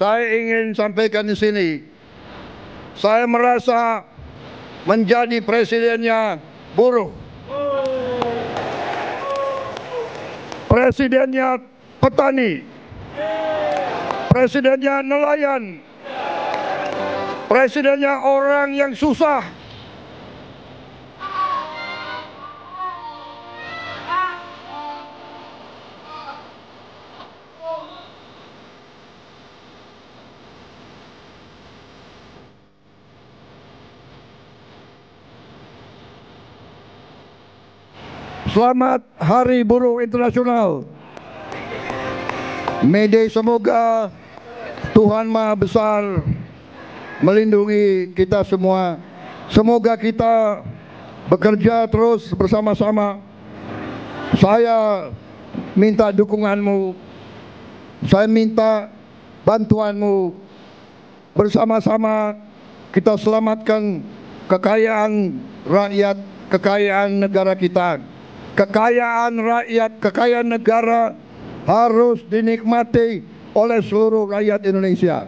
saya ingin sampaikan di sini. Saya merasa menjadi presidennya buruh, presidennya petani, presidennya nelayan, presidennya orang yang susah. Selamat Hari Buruh Internasional. May Day, semoga Tuhan Maha Besar melindungi kita semua. Semoga kita bekerja terus bersama-sama. Saya minta dukunganmu, saya minta bantuanmu. Bersama-sama kita selamatkan kekayaan rakyat, kekayaan negara kita. Kekayaan rakyat, kekayaan negara harus dinikmati oleh seluruh rakyat Indonesia.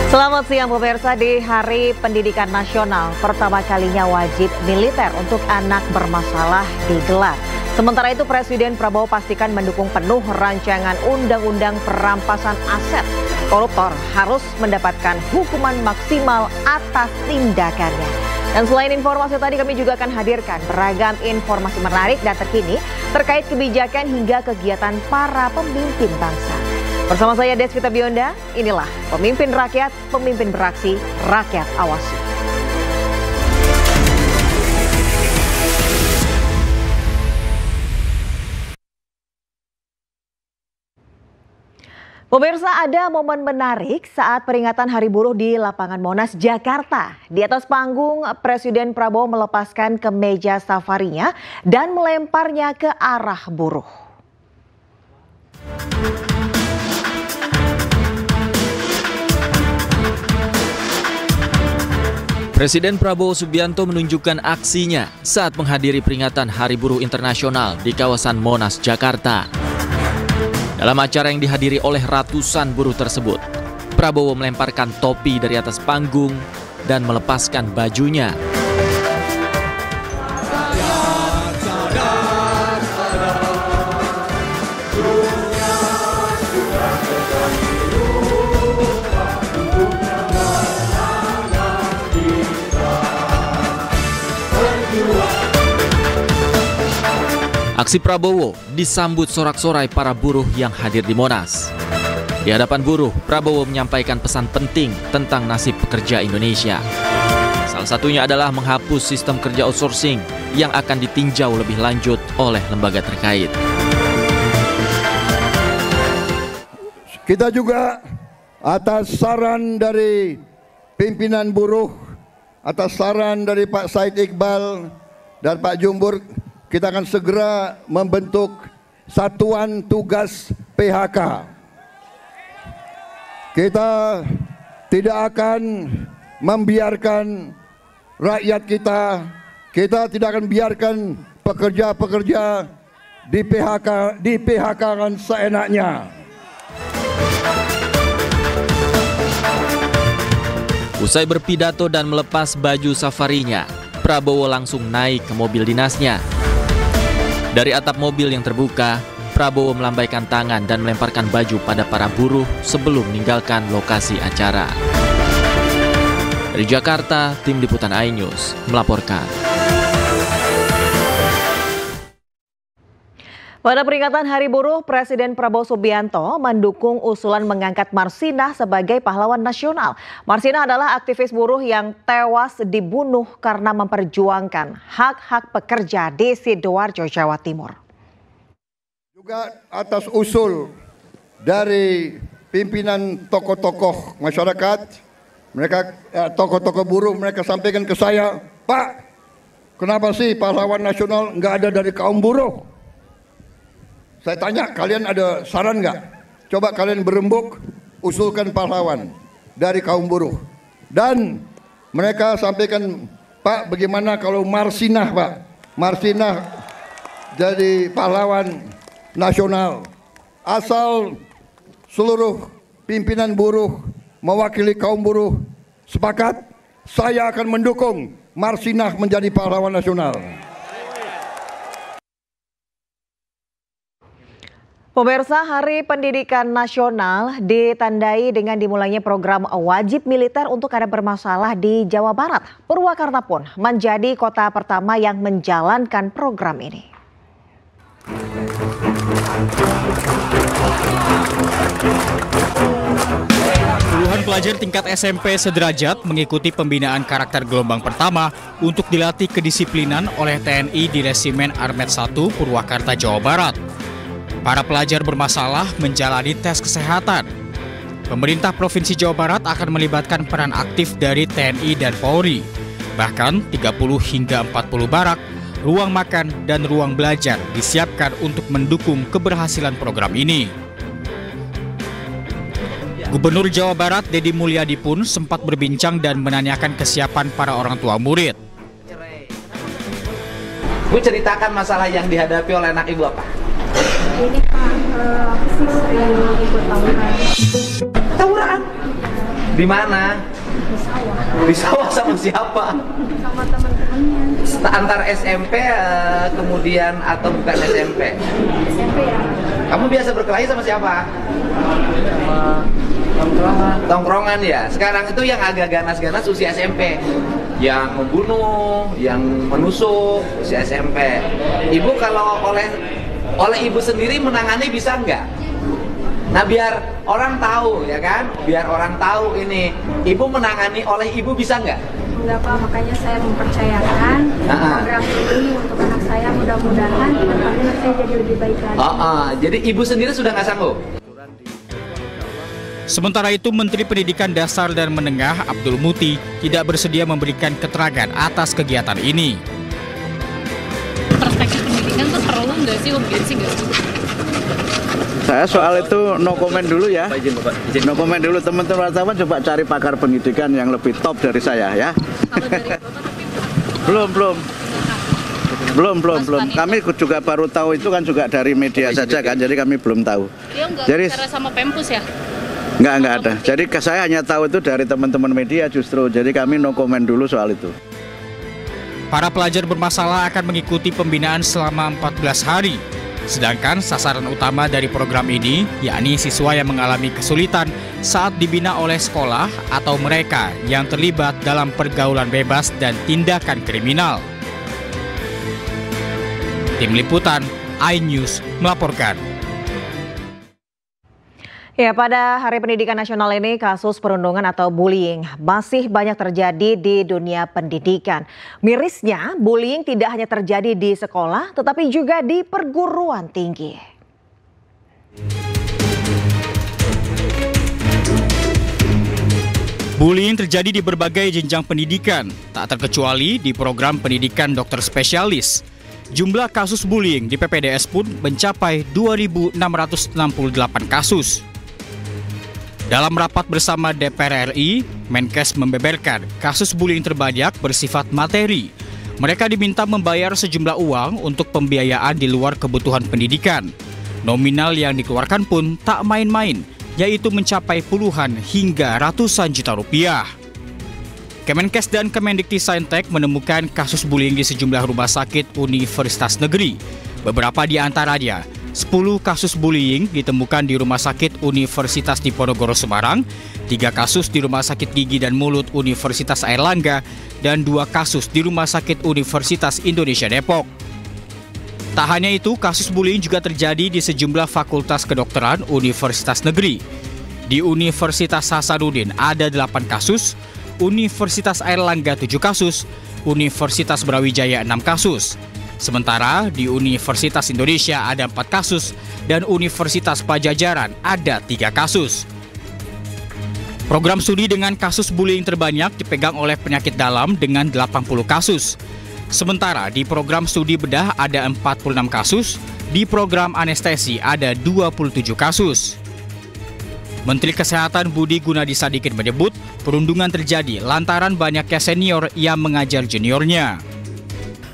Selamat siang pemirsa. Di Hari Pendidikan Nasional, pertama kalinya wajib militer untuk anak bermasalah digelar. Sementara itu Presiden Prabowo pastikan mendukung penuh rancangan undang-undang perampasan aset. Koruptor harus mendapatkan hukuman maksimal atas tindakannya. Dan selain informasi tadi, kami juga akan hadirkan beragam informasi menarik dan terkini terkait kebijakan hingga kegiatan para pemimpin bangsa. Bersama saya Desvita Bionda, inilah Pemimpin Rakyat, Pemimpin Beraksi, Rakyat Awasi. Pemirsa, ada momen menarik saat peringatan Hari Buruh di lapangan Monas, Jakarta. Di atas panggung, Presiden Prabowo melepaskan kemeja safarinya dan melemparnya ke arah buruh. Presiden Prabowo Subianto menunjukkan aksinya saat menghadiri peringatan Hari Buruh Internasional di kawasan Monas, Jakarta. Dalam acara yang dihadiri oleh ratusan buruh tersebut, Prabowo melemparkan topi dari atas panggung dan melepaskan bajunya. Aksi Prabowo disambut sorak-sorai para buruh yang hadir di Monas. Di hadapan buruh, Prabowo menyampaikan pesan penting tentang nasib pekerja Indonesia. Salah satunya adalah menghapus sistem kerja outsourcing yang akan ditinjau lebih lanjut oleh lembaga terkait. Kita juga atas saran dari pimpinan buruh, atas saran dari Pak Said Iqbal dan Pak Jumbur, kita akan segera membentuk Satuan Tugas PHK. Kita tidak akan membiarkan rakyat kita tidak akan biarkan pekerja-pekerja di PHK-kan seenaknya. Usai berpidato dan melepas baju safarinya, Prabowo langsung naik ke mobil dinasnya. Dari atap mobil yang terbuka, Prabowo melambaikan tangan dan melemparkan baju pada para buruh sebelum meninggalkan lokasi acara. Dari Jakarta, tim liputan iNews melaporkan. Pada peringatan Hari Buruh, Presiden Prabowo Subianto mendukung usulan mengangkat Marsinah sebagai pahlawan nasional. Marsinah adalah aktivis buruh yang tewas dibunuh karena memperjuangkan hak-hak pekerja di Sidoarjo, Jawa Timur. Juga atas usul dari pimpinan tokoh-tokoh masyarakat, mereka tokoh-tokoh buruh, mereka sampaikan ke saya, Pak, kenapa sih pahlawan nasional nggak ada dari kaum buruh? Saya tanya, kalian ada saran nggak? Coba kalian berembuk, usulkan pahlawan dari kaum buruh. Dan mereka sampaikan, Pak, bagaimana kalau Marsinah, Pak? Marsinah jadi pahlawan nasional. Asal seluruh pimpinan buruh mewakili kaum buruh sepakat, saya akan mendukung Marsinah menjadi pahlawan nasional. Pemirsa, Hari Pendidikan Nasional ditandai dengan dimulainya program wajib militer untuk anak bermasalah di Jawa Barat. Purwakarta pun menjadi kota pertama yang menjalankan program ini. Puluhan pelajar tingkat SMP sederajat mengikuti pembinaan karakter gelombang pertama untuk dilatih kedisiplinan oleh TNI di Resimen Armet 1 Purwakarta, Jawa Barat. Para pelajar bermasalah menjalani tes kesehatan. Pemerintah Provinsi Jawa Barat akan melibatkan peran aktif dari TNI dan Polri. Bahkan 30 hingga 40 barak, ruang makan dan ruang belajar disiapkan untuk mendukung keberhasilan program ini. Gubernur Jawa Barat Deddy Mulyadi pun sempat berbincang dan menanyakan kesiapan para orang tua murid. Bu, ceritakan masalah yang dihadapi oleh anak ibu apa? Ini Pak, aku sih sering ikut tawuran. Tawuran? Di mana? Di sawah. Di sawah sama siapa? Sama teman-temannya. Antar SMP kemudian atau bukan SMP? SMP ya. Kamu biasa berkelahi sama siapa? Tongkrongan ya. Sekarang itu yang agak ganas-ganas usia SMP. Yang membunuh, yang menusuk usia SMP. Ibu kalau oleh ibu sendiri menangani bisa nggak? Nah, biar orang tahu ya kan, biar orang tahu ini ibu menangani oleh ibu bisa nggak? Enggak Pak, makanya saya mempercayakan program ini untuk anak saya, mudah-mudahan anak saya jadi lebih baik lagi. Jadi ibu sendiri sudah nggak sanggup? Sementara itu, Menteri Pendidikan Dasar dan Menengah Abdul Muti tidak bersedia memberikan keterangan atas kegiatan ini. Perspektif pendidikan tuh perlu nggak sih, urgensi nggak sih? Saya soal itu no comment dulu ya. No comment dulu, teman-teman wartawan coba cari pakar pendidikan yang lebih top dari saya ya. Kalau dari Bapak tapi Belum. Kami juga baru tahu itu kan juga dari media saja kan, jadi kami belum tahu. dia nggak Jadi bicara sama Pempus ya? nggak ada. Jadi saya hanya tahu itu dari teman-teman media justru. Jadi kami no comment dulu soal itu. Para pelajar bermasalah akan mengikuti pembinaan selama 14 hari. Sedangkan sasaran utama dari program ini, yakni siswa yang mengalami kesulitan saat dibina oleh sekolah atau mereka yang terlibat dalam pergaulan bebas dan tindakan kriminal. Tim Liputan, iNews melaporkan. Ya, pada Hari Pendidikan Nasional ini kasus perundungan atau bullying masih banyak terjadi di dunia pendidikan. Mirisnya, bullying tidak hanya terjadi di sekolah, tetapi juga di perguruan tinggi. Bullying terjadi di berbagai jenjang pendidikan, tak terkecuali di program pendidikan dokter spesialis. Jumlah kasus bullying di PPDS pun mencapai 2.668 kasus. Dalam rapat bersama DPR RI, Menkes membeberkan kasus bullying terbanyak bersifat materi. Mereka diminta membayar sejumlah uang untuk pembiayaan di luar kebutuhan pendidikan. Nominal yang dikeluarkan pun tak main-main, yaitu mencapai puluhan hingga ratusan juta rupiah. Kemenkes dan Kemendikbudristek menemukan kasus bullying di sejumlah rumah sakit universitas negeri. Beberapa di antaranya 10 kasus bullying ditemukan di Rumah Sakit Universitas Diponegoro Semarang, 3 kasus di Rumah Sakit Gigi dan Mulut Universitas Airlangga, dan 2 kasus di Rumah Sakit Universitas Indonesia Depok. Tak hanya itu, kasus bullying juga terjadi di sejumlah fakultas kedokteran Universitas Negeri. Di Universitas Hasanuddin ada 8 kasus, Universitas Airlangga 7 kasus, Universitas Brawijaya 6 kasus. Sementara di Universitas Indonesia ada 4 kasus dan Universitas Pajajaran ada 3 kasus. Program studi dengan kasus bullying terbanyak dipegang oleh penyakit dalam dengan 80 kasus. Sementara di program studi bedah ada 46 kasus, di program anestesi ada 27 kasus. Menteri Kesehatan Budi Gunadi Sadikin menyebut perundungan terjadi lantaran banyaknya senior yang mengajar juniornya.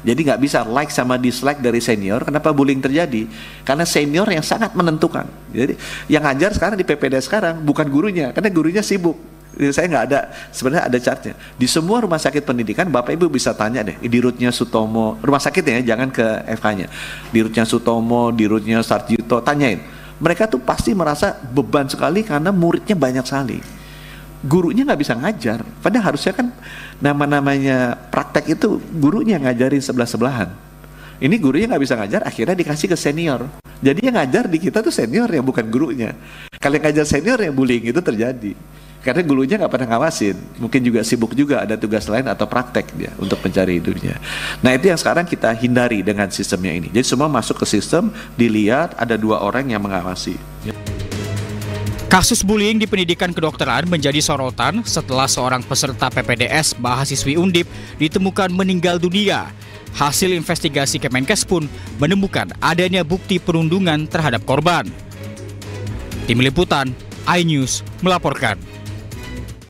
Jadi nggak bisa like sama dislike dari senior. Kenapa bullying terjadi? Karena senior yang sangat menentukan. Jadi yang ngajar sekarang di PPD sekarang bukan gurunya, karena gurunya sibuk. Saya nggak ada, sebenarnya ada chartnya. Di semua rumah sakit pendidikan, Bapak Ibu bisa tanya deh, di Rutnya Sutomo, rumah sakitnya ya, jangan ke FK-nya. Di Rutnya Sutomo, di Rutnya Sarjito, tanyain. Mereka tuh pasti merasa beban sekali karena muridnya banyak sekali. Gurunya nggak bisa ngajar, padahal harusnya kan namanya praktek itu gurunya ngajarin sebelah-sebelahan. Ini gurunya nggak bisa ngajar, akhirnya dikasih ke senior. Jadi yang ngajar di kita tuh senior ya, bukan gurunya. Kalau yang ngajar senior ya bullying itu terjadi. Karena gurunya nggak pernah ngawasin, mungkin juga sibuk juga, ada tugas lain atau praktek dia untuk mencari hidupnya. Nah itu yang sekarang kita hindari dengan sistemnya ini. Jadi semua masuk ke sistem, dilihat ada 2 orang yang mengawasi. Kasus bullying di pendidikan kedokteran menjadi sorotan setelah seorang peserta PPDS mahasiswi Undip ditemukan meninggal dunia. Hasil investigasi Kemenkes pun menemukan adanya bukti perundungan terhadap korban. Tim Liputan, iNews melaporkan.